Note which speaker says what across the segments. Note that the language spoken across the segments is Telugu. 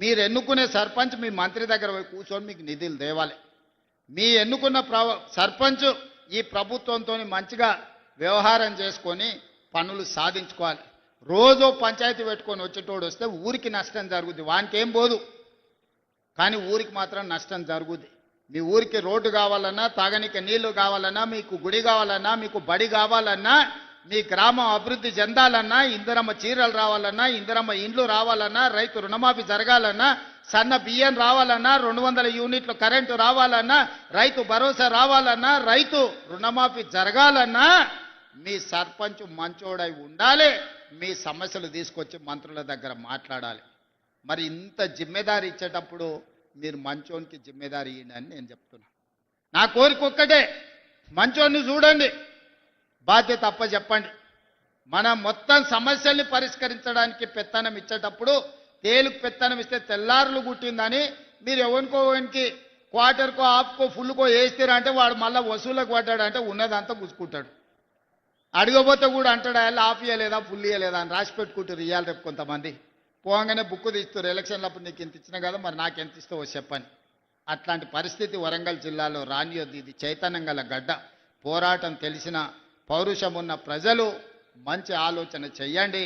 Speaker 1: మీరు ఎన్నుకునే సర్పంచ్ మీ మంత్రి దగ్గర పోయి కూర్చొని మీకు నిధులు తేవాలి. మీ ఎన్నుకున్న సర్పంచ్ ఈ ప్రభుత్వంతో మంచిగా వ్యవహారం చేసుకొని పనులు సాధించుకోవాలి. రోజు పంచాయతీ పెట్టుకొని వచ్చేటోడు వస్తే ఊరికి నష్టం జరుగుద్ది, వానికి ఏం పోదు, కానీ ఊరికి మాత్రం నష్టం జరుగుద్ది. మీ ఊరికి రోడ్డు కావాలన్నా, తాగనీకి నీళ్లు కావాలన్నా, మీకు గుడి కావాలన్నా, మీకు బడి కావాలన్నా, మీ గ్రామం అభివృద్ధి చెందాలన్నా, ఇందిరమ్మ చీరలు రావాలన్నా, ఇందిరమ్మ ఇండ్లు రావాలన్నా, రైతు రుణమాఫీ జరగాలన్నా, సన్న బియ్యం రావాలన్నా, 200 యూనిట్లు కరెంటు రావాలన్నా, రైతు భరోసా రావాలన్నా, రైతు రుణమాఫీ జరగాలన్నా మీ సర్పంచ్ మంచోడై ఉండాలి. మీ సమస్యలు తీసుకొచ్చి మంత్రుల దగ్గర మాట్లాడాలి. మరి ఇంత జిమ్మెదారి ఇచ్చేటప్పుడు మీరు మంచోనికి జిమ్మెదారి ఇయ్యండి అని నేను చెప్తున్నా. నా కోరిక ఒక్కటే, మంచోన్ని చూడండి, బాధ్యత అప్ప చెప్పండి. మనం మొత్తం సమస్యల్ని పరిష్కరించడానికి పెత్తనం ఇచ్చేటప్పుడు తేలుకు పెత్తనం ఇస్తే తెల్లారులు గుట్టిందని మీరు ఎవరికోనికి క్వార్టర్కో హాఫ్కో ఫుల్కో వేస్తారా అంటే వాడు మళ్ళీ వసూలకు పడ్డాడంటే ఉన్నదంతా గుచ్చుకుంటాడు. అడగబోతే కూడా అంటాడు ఆయన ఆఫ్ ఇయ్యలేదా ఫుల్ ఇయ్యలేదా అని రాసి పెట్టుకుంటారు. ఇవ్వాలి రేపు కొంతమంది పోగానే బుక్ తీస్తారు, ఎలక్షన్లప్పుడు నీకు ఎంత ఇచ్చినా కదా మరి నాకు ఎంత ఇస్తావో చెప్పని. అట్లాంటి పరిస్థితి వరంగల్ జిల్లాలో రానియొద్దు. ఇది చైతన్యం గల గడ్డ. పోరాటం తెలిసిన పౌరుషం ఉన్న ప్రజలు మంచి ఆలోచన చెయ్యండి,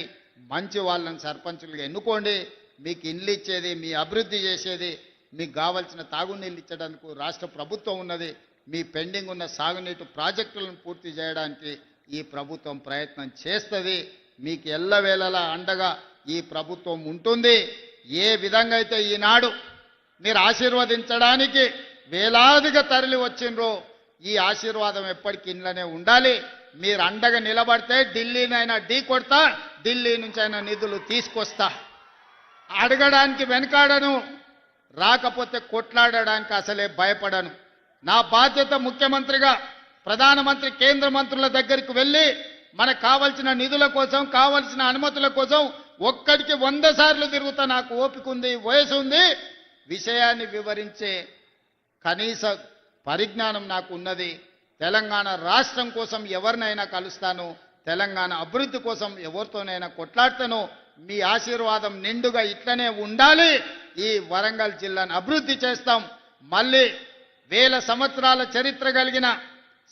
Speaker 1: మంచి వాళ్ళని సర్పంచులుగా ఎన్నుకోండి. మీకు ఇండ్లు ఇచ్చేది, మీ అభివృద్ధి చేసేది, మీకు కావాల్సిన తాగునీళ్ళు ఇచ్చడానికి రాష్ట్ర ప్రభుత్వం ఉన్నది. మీ పెండింగ్ ఉన్న సాగునీటి ప్రాజెక్టులను పూర్తి చేయడానికి ఈ ప్రభుత్వం ప్రయత్నం చేస్తుంది. మీకు ఎల్లవేళలా అండగా ఈ ప్రభుత్వం ఉంటుంది. ఏ విధంగా అయితే ఈనాడు మీరు ఆశీర్వదించడానికి వేలాదిగా తరలి వచ్చిండ్రో ఈ ఆశీర్వాదం ఎప్పటికీ ఇంట్లోనే ఉండాలి. మీరు అండగా నిలబడితే ఢిల్లీనైనా ఢీ కొడతా, ఢిల్లీ నుంచి అయినా నిధులు తీసుకొస్తా. అడగడానికి వెనకాడను, రాకపోతే కొట్లాడడానికి అసలే భయపడను. నా బాధ్యత ముఖ్యమంత్రిగా ప్రధానమంత్రి కేంద్ర మంత్రుల దగ్గరికి వెళ్ళి మనకు కావాల్సిన నిధుల కోసం, కావాల్సిన అనుమతుల కోసం ఒక్కడికి 100 సార్లు తిరుగుతా. నాకు ఓపిక ఉంది, వయసు ఉంది, విషయాన్ని వివరించే కనీస పరిజ్ఞానం నాకు ఉన్నది. తెలంగాణ రాష్ట్రం కోసం ఎవరినైనా కలుస్తాను, తెలంగాణ అభివృద్ధి కోసం ఎవరితోనైనా కొట్లాడతాను. మీ ఆశీర్వాదం నిండుగా ఇట్లనే ఉండాలి. ఈ వరంగల్ జిల్లాను అభివృద్ధి చేస్తాం. మళ్ళీ 1000 సంవత్సరాల చరిత్ర కలిగిన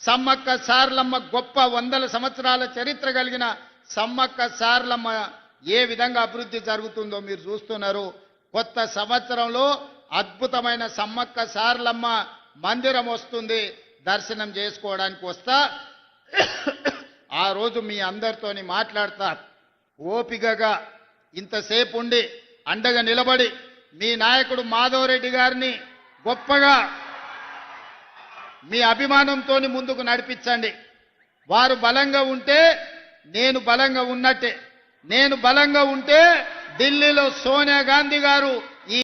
Speaker 1: సమ్మక్క సార్లమ్మ, గొప్ప 100 సంవత్సరాల చరిత్ర కలిగిన సమ్మక్క సార్లమ్మ ఏ విధంగా అభివృద్ధి జరుగుతుందో మీరు చూస్తున్నారు. కొత్త సంవత్సరంలో అద్భుతమైన సమ్మక్క సార్లమ్మ మందిరం వస్తుంది. దర్శనం చేసుకోవడానికి వస్తా. ఆ రోజు మీ అందరితోని మాట్లాడతా. ఓపికగా ఇంతసేపు ఉండి అండగా నిలబడి మీ నాయకుడు మాధవరెడ్డి గారిని గొప్పగా మీ అభిమానంతో ముందుకు నడిపించండి. వారు బలంగా ఉంటే నేను బలంగా ఉన్నట్టే. నేను బలంగా ఉంటే ఢిల్లీలో సోనియా గాంధీ గారు